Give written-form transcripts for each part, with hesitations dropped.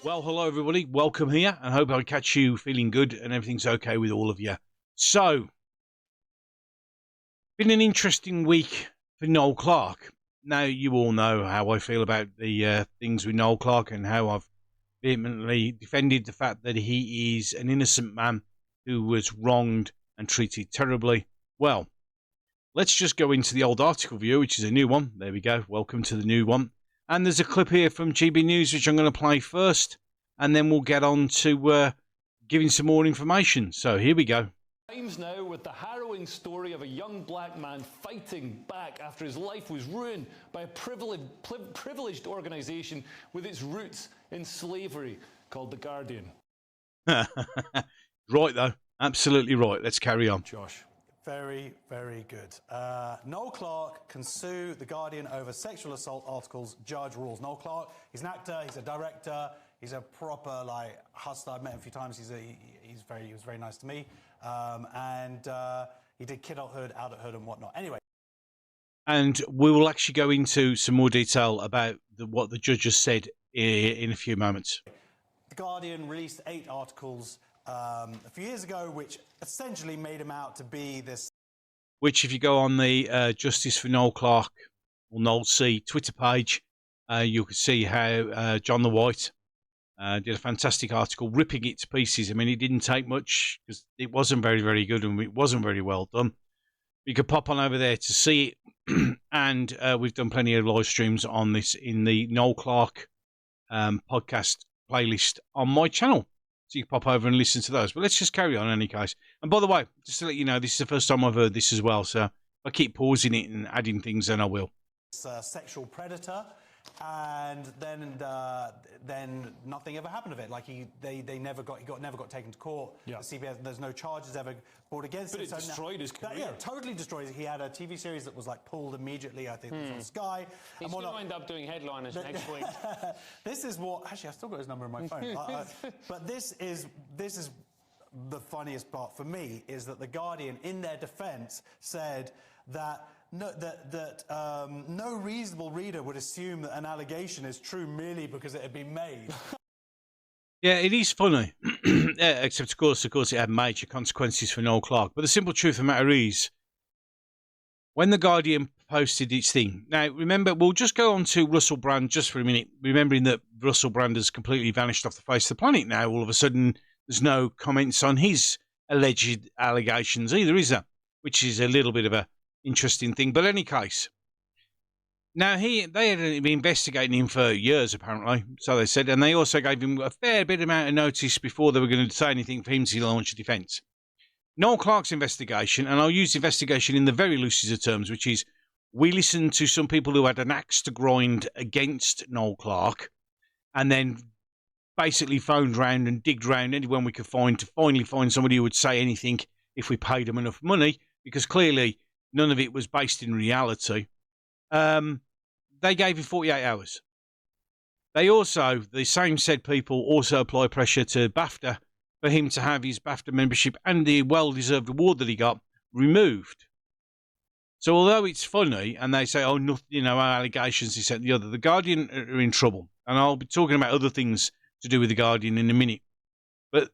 Well, hello everybody. Welcome here. I hope I catch you feeling good and everything's okay with all of you. So, been an interesting week for Noel Clarke. Now, you all know how I feel about the things with Noel Clarke and how I've vehemently defended the fact that he is an innocent man who was wronged and treated terribly. Well, let's just go into the old article view, which is a new one. There we go. Welcome to the new one. And there's a clip here from GB News, which I'm going to play first. And then we'll get on to giving some more information. So here we go. Times now with the harrowing story of a young black man fighting back after his life was ruined by a privileged organisation with its roots in slavery called The Guardian. Right, though. Absolutely right. Let's carry on. Josh. Very, very good. Noel Clarke can sue The Guardian over sexual assault articles, judge rules. Noel Clarke, he's an actor, he's a director, he's a proper, hustler. I've met him a few times. He was very nice to me. He did kidulthood, adulthood and whatnot. Anyway. And we will actually go into some more detail about what the judge has said in a few moments. The Guardian released 8 articles a few years ago, which essentially made him out to be this. Which, if you go on the Justice for Noel Clarke or Noel C Twitter page, you can see how John the White did a fantastic article ripping it to pieces. I mean, it didn't take much because it wasn't very, very good and it wasn't very well done. You could pop on over there to see it. And we've done plenty of live streams on this in the Noel Clarke podcast playlist on my channel. So you can pop over and listen to those. But let's just carry on in any case. And by the way, just to let you know, this is the first time I've heard this as well. So if I keep pausing it and adding things, then I will. Sexual predator. And then nothing ever happened of it. Like he never got taken to court. Yeah. The CBS, there's no charges ever brought against him. But it destroyed his career. Yeah, totally destroyed. He had a TV series that was pulled immediately. I think it was on Sky. He's going to end up doing headliners next week. This is what actually I've still got his number in my phone. But this is the funniest part for me is that the Guardian, in their defence, said that. No reasonable reader would assume that an allegation is true merely because it had been made. Yeah, it is funny. Except, of course, it had major consequences for Noel Clarke. But the simple truth of the matter is, when The Guardian posted its thing... Now, remember, we'll just go on to Russell Brand just for a minute, remembering that Russell Brand has completely vanished off the face of the planet now. All of a sudden, there's no comments on his alleged allegations either, is there? Which is a little bit of a interesting thing, but in any case, now they had been investigating him for years, apparently, so they said, and they also gave him a fair bit amount of notice before they were going to say anything for him to launch a defence. Noel Clarke's investigation, and I'll use investigation in the very loosest of terms, which is we listened to some people who had an axe to grind against Noel Clarke, and then basically phoned round and digged round anyone we could find to finally find somebody who would say anything if we paid them enough money, because clearly none of it was based in reality. They gave him 48 hours. The same said people also apply pressure to BAFTA for him to have his BAFTA membership and the well-deserved award that he got removed. So although it's funny, and they say, allegations, this and the other, The Guardian are in trouble. And I'll be talking about other things to do with The Guardian in a minute. But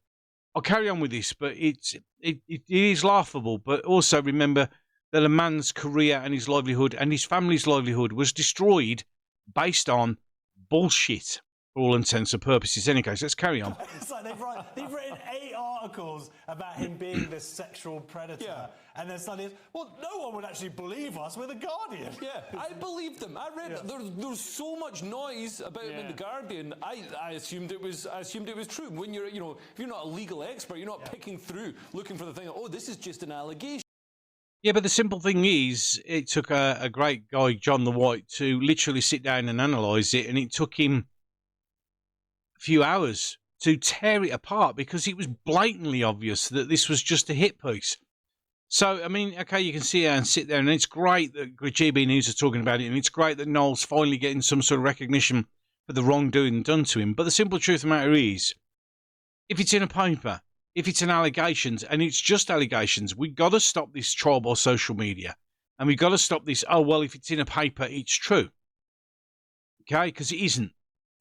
I'll carry on with this, but it is laughable. But also remember that a man's career and his livelihood and his family's livelihood was destroyed based on bullshit for all intents and purposes. In any case, let's carry on. It's like they've written 8 articles about him being this sexual predator. Yeah. And then suddenly, well, no one would actually believe us. We're The Guardian. Yeah, I believed them. I read there's so much noise about him in The Guardian. I assumed it was true. When you're if you're not a legal expert, you're not picking through looking for the thing. Oh, this is just an allegation. Yeah, but the simple thing is, it took a great guy, John the White, to literally sit down and analyse it, and it took him a few hours to tear it apart because it was blatantly obvious that this was just a hit piece. So, I mean, okay, you can sit there, and it's great that GB News are talking about it, and it's great that Noel's finally getting some sort of recognition for the wrongdoing done to him. But the simple truth of the matter is, if it's in a paper, if it's an allegations, and it's just allegations, we got to stop this trial by social media. And we got to stop this, oh, well, if it's in a paper, it's true. Okay? Because it isn't.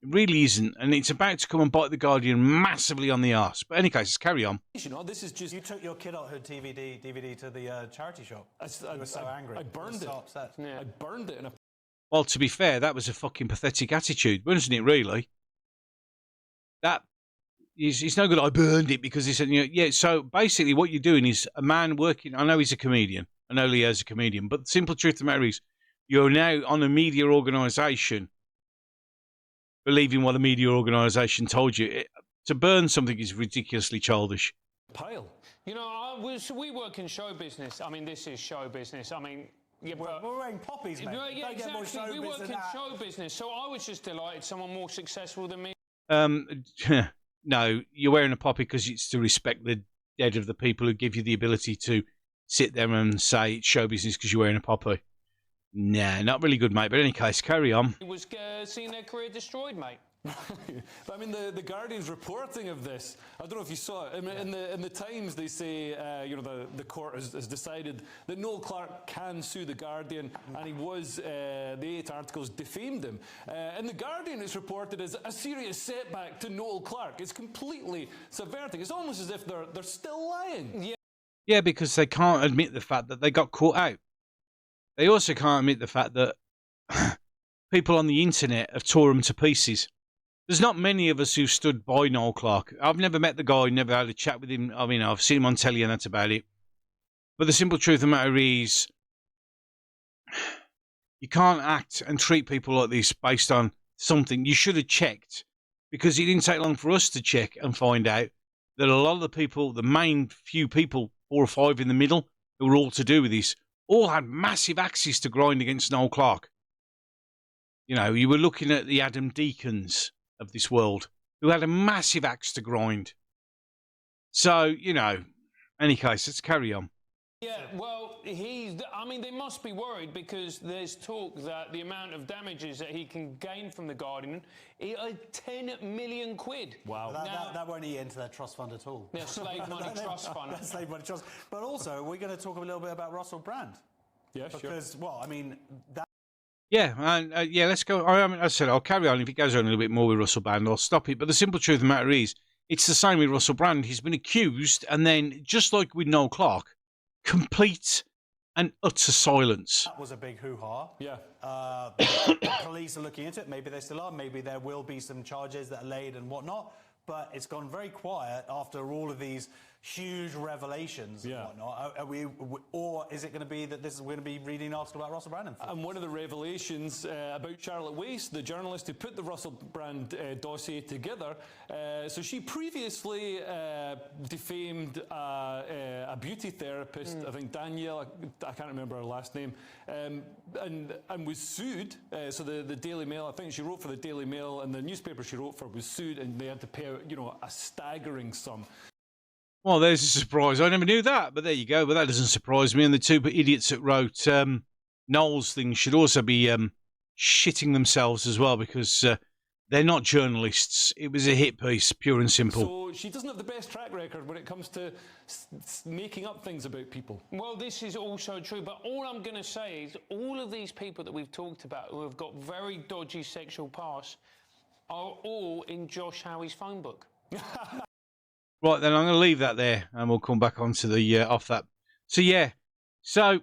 It really isn't. And it's about to come and bite the Guardian massively on the arse. But in any case, let's carry on. You know, this is just... You took your kidulthood DVD to the charity shop. You were so angry. I burned it. So upset. Yeah. I burned it in a... Well, to be fair, that was a fucking pathetic attitude, wasn't it, really? That... It's no good. I burned it because he said, you know, yeah. So basically, what you're doing is a man working. I know he's a comedian. I know Leo's a comedian. But the simple truth of the matter is, you're now on a media organisation, believing what the media organisation told you. To burn something is ridiculously childish. Pile. You know, we work in show business. I mean, this is show business. I mean, yeah, we're wearing poppies, mate. Yeah, exactly. We work in show business. So I was just delighted someone more successful than me. No, you're wearing a poppy because it's to respect the dead of the people who give you the ability to sit there and say it's show business because you're wearing a poppy. Nah, not really good, mate. But in any case, carry on. It was seeing their career destroyed, mate. I mean, the Guardian's reporting of this. I don't know if you saw it. In the Times, they say, you know, the court has decided that Noel Clarke can sue the Guardian, and he was, the 8 articles defamed him. And the Guardian is reported as a serious setback to Noel Clarke. It's completely subverting. It's almost as if they're still lying. Yeah, because they can't admit the fact that they got caught out. They also can't admit the fact that people on the internet have tore them to pieces. There's not many of us who stood by Noel Clarke. I've never met the guy, never had a chat with him. I mean, I've seen him on telly and that's about it. But the simple truth of the matter is, you can't act and treat people like this based on something. You should have checked, because it didn't take long for us to check and find out that a lot of the people, the main few people, 4 or 5 in the middle, who were all to do with this, all had massive axes to grind against Noel Clarke. You know, you were looking at the Adam Deacons of this world, who had a massive axe to grind. So, you know, any case, let's carry on. Yeah, well, I mean, they must be worried because there's talk that the amount of damages that he can gain from the Guardian are 10 million quid. Wow. That won't eat into their trust fund at all. Their slave money trust fund. Slave money trust. But also, we're going to talk a little bit about Russell Brand. Yeah, sure. Because, well, I mean, that... Yeah, and yeah, let's go. I mean, as I said, I'll carry on. If it goes on a little bit more with Russell Brand, I'll stop it. But the simple truth of the matter is, it's the same with Russell Brand. He's been accused, and then, just like with Noel Clarke, complete and utter silence. That was a big hoo-ha. Yeah. The police are looking into it. Maybe they still are. Maybe there will be some charges that are laid and whatnot. But it's gone very quiet after all of these huge revelations and whatnot. Or is it going to be that we're going to be reading an article about Russell Brand? And one of the revelations about Charlotte Wace, the journalist who put the Russell Brand dossier together, so she previously defamed a beauty therapist, I think Danielle, I can't remember her last name, and was sued. So the Daily Mail, I think she wrote for the Daily Mail, and the newspaper she wrote for was sued, and they had to pay, you know, a staggering sum. Well, there's a surprise. I never knew that, but there you go. But that doesn't surprise me. And the 2 idiots that wrote Noel's thing should also be shitting themselves as well, because they're not journalists. It was a hit piece, pure and simple. So she doesn't have the best track record when it comes to making up things about people. Well, this is also true, but all I'm going to say is all of these people that we've talked about who have got very dodgy sexual past are all in Josh Howie's phone book. Right, then I'm going to leave that there, and we'll come back onto the off that. So, yeah. So,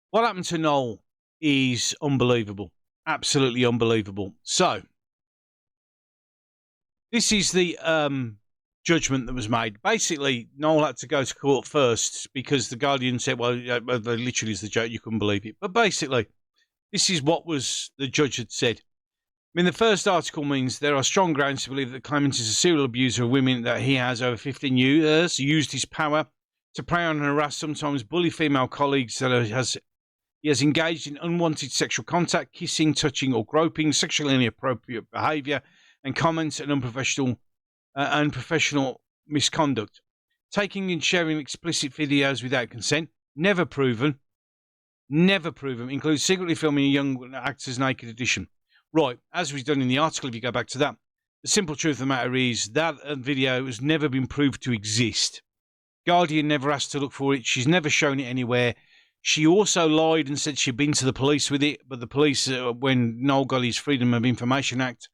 what happened to Noel is unbelievable. Absolutely unbelievable. So, this is the judgment that was made. Basically, Noel had to go to court first because the Guardian said, well, literally is the joke, you couldn't believe it. But basically, this is what the judge had said. I mean, the first article means there are strong grounds to believe that Clement is a serial abuser of women, that he has over 15 years used his power to prey on and harass, sometimes bully female colleagues, that he has engaged in unwanted sexual contact, kissing, touching or groping, sexually inappropriate behaviour and comments, and unprofessional misconduct. Taking and sharing explicit videos without consent, never proven, includes secretly filming a young actor's naked edition. Right, as we've done in the article, if you go back to that, The simple truth of the matter is that video has never been proved to exist. Guardian never asked to look for it. She's never shown it anywhere. She also lied and said she'd been to the police with it, but the police, when Noel got his Freedom of Information Act,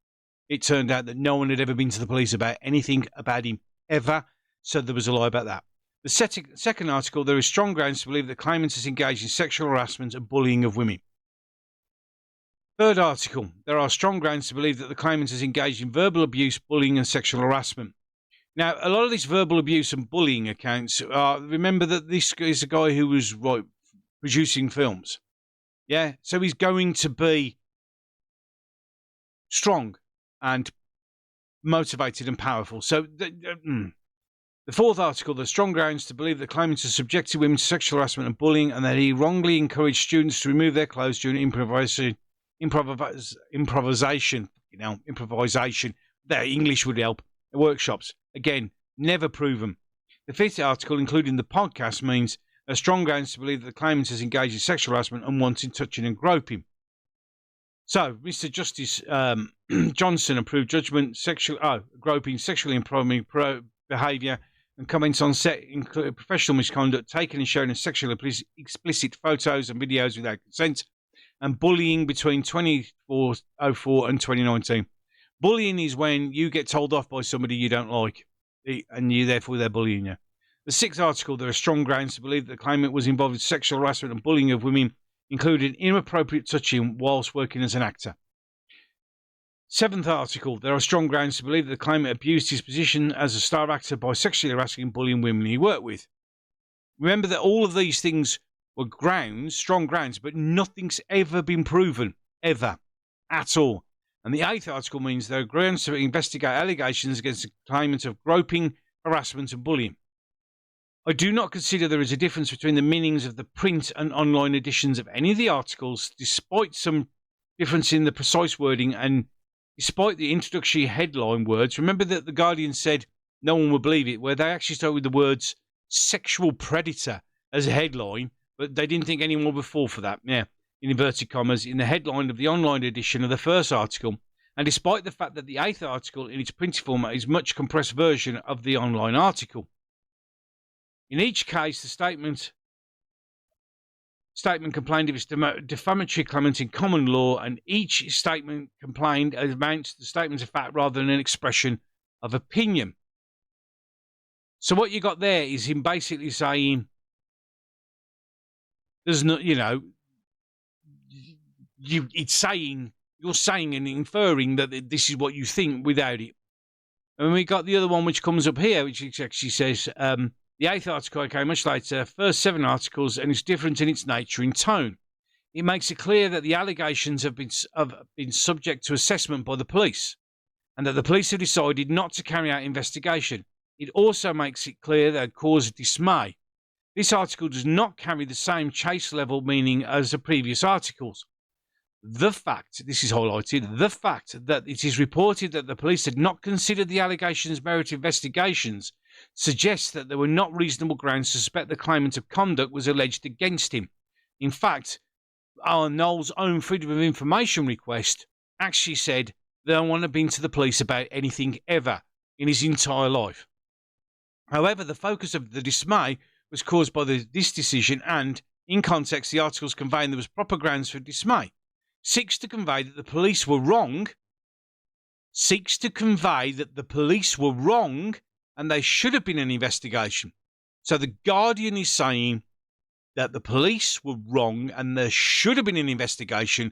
it turned out that no one had ever been to the police about anything about him ever, so there was a lie about that. The second article, there is strong grounds to believe that claimant is engaged in sexual harassment and bullying of women. Third article, there are strong grounds to believe that the claimant is engaged in verbal abuse, bullying and sexual harassment. Now, a lot of these verbal abuse and bullying accounts, remember that this is a guy who was producing films. Yeah, so he's going to be strong and motivated and powerful. So the fourth article, there's strong grounds to believe that claimants have subjected women to sexual harassment and bullying, and that he wrongly encouraged students to remove their clothes during improvisation. Their English would help. Workshops. Again, never proven. The fifth article, including the podcast, means there's strong grounds to believe that the claimant is engaged in sexual harassment and wanting, touching and groping. So, Mr. Justice Johnson approved judgment, groping, sexually improving behaviour and comments on set include professional misconduct, taken and shown in sexually explicit photos and videos without consent, and bullying between 2404 and 2019. Bullying is when you get told off by somebody you don't like, and therefore they're bullying you. The sixth article, there are strong grounds to believe that the claimant was involved in sexual harassment and bullying of women, including inappropriate touching whilst working as an actor. Seventh article, there are strong grounds to believe that the claimant abused his position as a star actor by sexually harassing and bullying women he worked with. Remember that all of these things were grounds, strong grounds, but nothing's ever been proven, ever, at all. And the eighth article means there are grounds to investigate allegations against the claimant of groping, harassment and bullying. I do not consider there is a difference between the meanings of the print and online editions of any of the articles, despite some difference in the precise wording and despite the introductory headline words. Remember that The Guardian said no one would believe it, where they actually started with the words sexual predator as a headline, but they didn't think anyone would fall for that. Yeah, in inverted commas, in the headline of the online edition of the first article, and despite the fact that the eighth article in its printed format is a much compressed version of the online article. In each case, the statement complained of its defamatory comment in common law, and each statement complained amounts to the statement of fact rather than an expression of opinion. So what you got there is him basically saying, there's no, you're saying and inferring that this is what you think without it. And we got the other one which comes up here, which actually says, the eighth article came much later, first 7 articles, and it's different in its nature and tone. It makes it clear that the allegations have been subject to assessment by the police, and that the police have decided not to carry out investigation. It also makes it clear that it caused dismay. This article does not carry the same chase level meaning as the previous articles. The fact, this is highlighted, the fact that it is reported that the police had not considered the allegations merit investigations suggests that there were not reasonable grounds to suspect the claimant of conduct was alleged against him. In fact, Noel's own Freedom of Information request actually said they don't want to have been to the police about anything ever in his entire life. However, the focus of the dismay was caused by this decision, and, in context, the articles conveying there was proper grounds for dismay. Seeks to convey that the police were wrong, and there should have been an investigation. So the Guardian is saying that the police were wrong and there should have been an investigation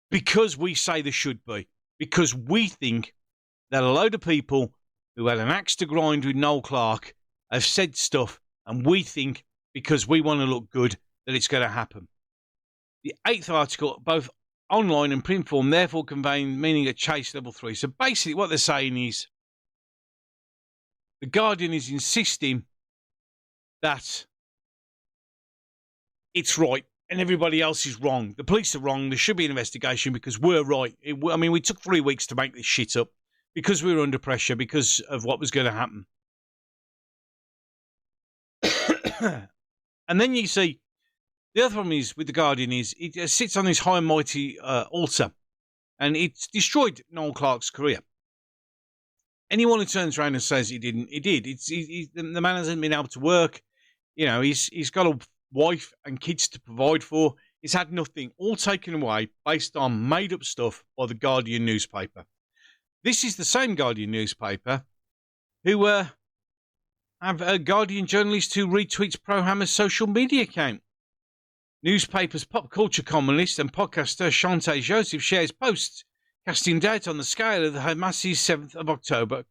because we say there should be. Because we think that a load of people who had an axe to grind with Noel Clarke have said stuff, and we think because we want to look good that it's going to happen. The eighth article, both online and print form, therefore conveying meaning at chase level 3. So basically what they're saying is the Guardian is insisting that it's right and everybody else is wrong. The police are wrong. There should be an investigation because we're right. We took 3 weeks to make this shit up because we were under pressure because of what was going to happen. And then you see, the other problem is with the Guardian is it sits on this high and mighty altar, and it's destroyed Noel Clarke's career. Anyone who turns around and says he didn't, he did. The man hasn't been able to work. You know, he's got a wife and kids to provide for. He's had nothing, all taken away based on made-up stuff by the Guardian newspaper. This is the same Guardian newspaper who have a Guardian journalist who retweets Pro-Hammer's social media account. Newspaper's pop culture columnist and podcaster Shante Joseph shares posts casting doubt on the scale of the Hamas's 7th of October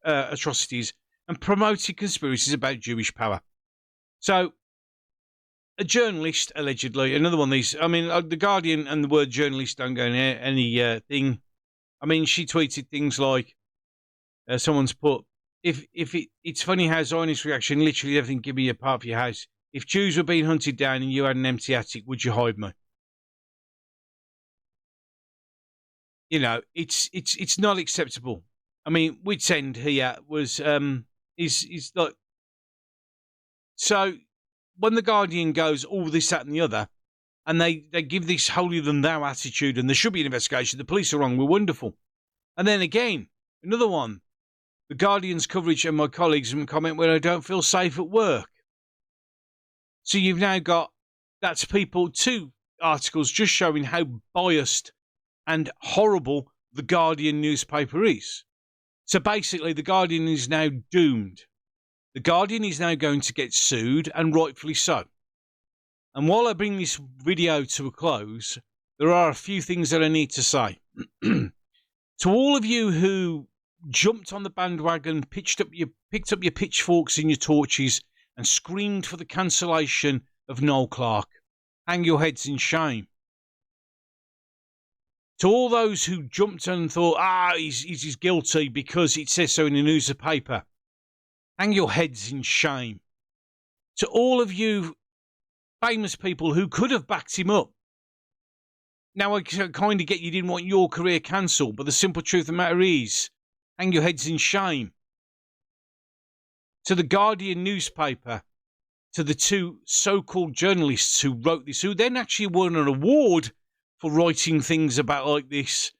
atrocities and promoting conspiracies about Jewish power. So, a journalist, allegedly, another one of these, I mean, the Guardian and the word journalist don't go in any thing. I mean, she tweeted things like, someone's put, it's funny how Zionist reaction, literally everything, give me a part of your house. If Jews were being hunted down and you had an empty attic, would you hide me? You know, it's not acceptable. I mean, Wits End here was, is like, so when the Guardian goes all this, that and the other, and they give this holier than thou attitude and there should be an investigation, the police are wrong, we're wonderful. And then again, another one, the Guardian's coverage and my colleagues comment where I don't feel safe at work. So you've now got, that's people, 2 articles just showing how biased and horrible the Guardian newspaper is. So basically, the Guardian is now doomed. The Guardian is now going to get sued, and rightfully so. And while I bring this video to a close, there are a few things that I need to say. To all of you who jumped on the bandwagon, picked up your pitchforks and your torches, and screamed for the cancellation of Noel Clarke, hang your heads in shame. To all those who jumped and thought, he's guilty because it says so in the newspaper, hang your heads in shame. To all of you famous people who could have backed him up. Now, I kind of get you didn't want your career cancelled, but the simple truth of the matter is, hang your heads in shame. To the Guardian newspaper, to the 2 so-called journalists who wrote this, who then actually won an award for writing things about like this.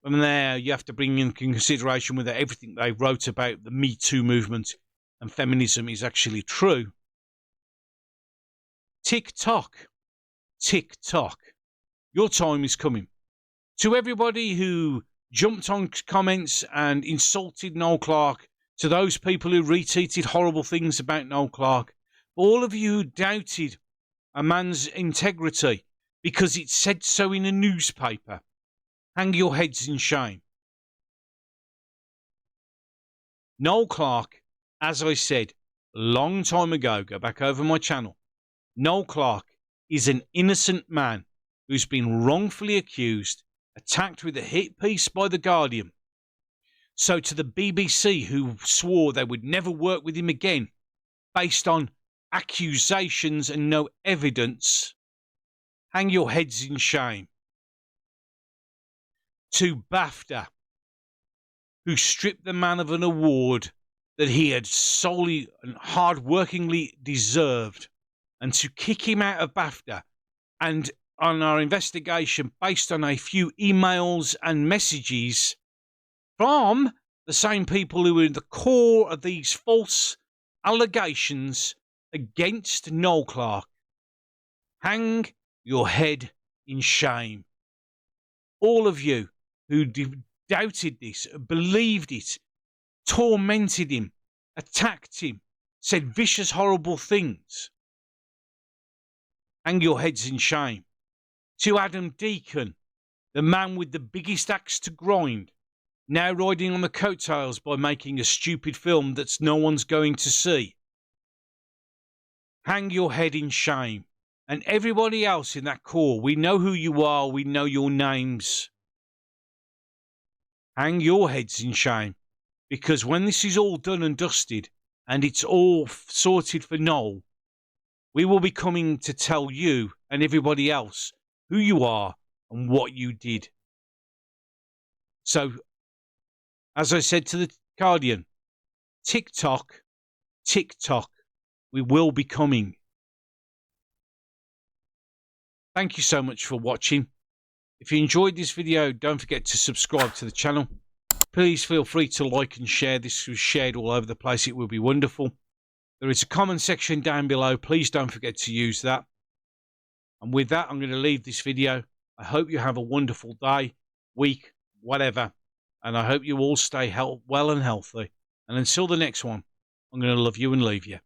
And there you have to bring in consideration whether everything they wrote about the Me Too movement and feminism is actually true. Tock, your time is coming. To everybody who jumped on comments and insulted Noel Clarke, to those people who retweeted horrible things about Noel Clarke, all of you who doubted a man's integrity because it said so in a newspaper, hang your heads in shame. Noel Clarke, as I said a long time ago, go back over my channel, Noel Clarke is an innocent man who's been wrongfully accused, attacked with a hit piece by The Guardian. So to the BBC, who swore they would never work with him again based on accusations and no evidence, hang your heads in shame. To BAFTA, who stripped the man of an award that he had solely and hard-workingly deserved, and to kick him out of BAFTA, and on our investigation based on a few emails and messages from the same people who were in the core of these false allegations against Noel Clarke, hang your head in shame. All of you who doubted this, believed it, tormented him, attacked him, said vicious, horrible things, hang your heads in shame. To Adam Deacon, the man with the biggest axe to grind, now riding on the coattails by making a stupid film that no one's going to see, hang your head in shame. And everybody else in that core, we know who you are, we know your names. Hang your heads in shame, because when this is all done and dusted and it's all sorted for Noel, we will be coming to tell you and everybody else who you are and what you did. So, as I said to the Guardian, TikTok, we will be coming. Thank you so much for watching. If you enjoyed this video, don't forget to subscribe to the channel. please feel free to like and share. This was shared all over the place. It would be wonderful. There is a comment section down below. Please don't forget to use that. And with that, I'm going to leave this video. I hope you have a wonderful day, week, whatever. And I hope you all stay well and healthy. And until the next one, I'm going to love you and leave you.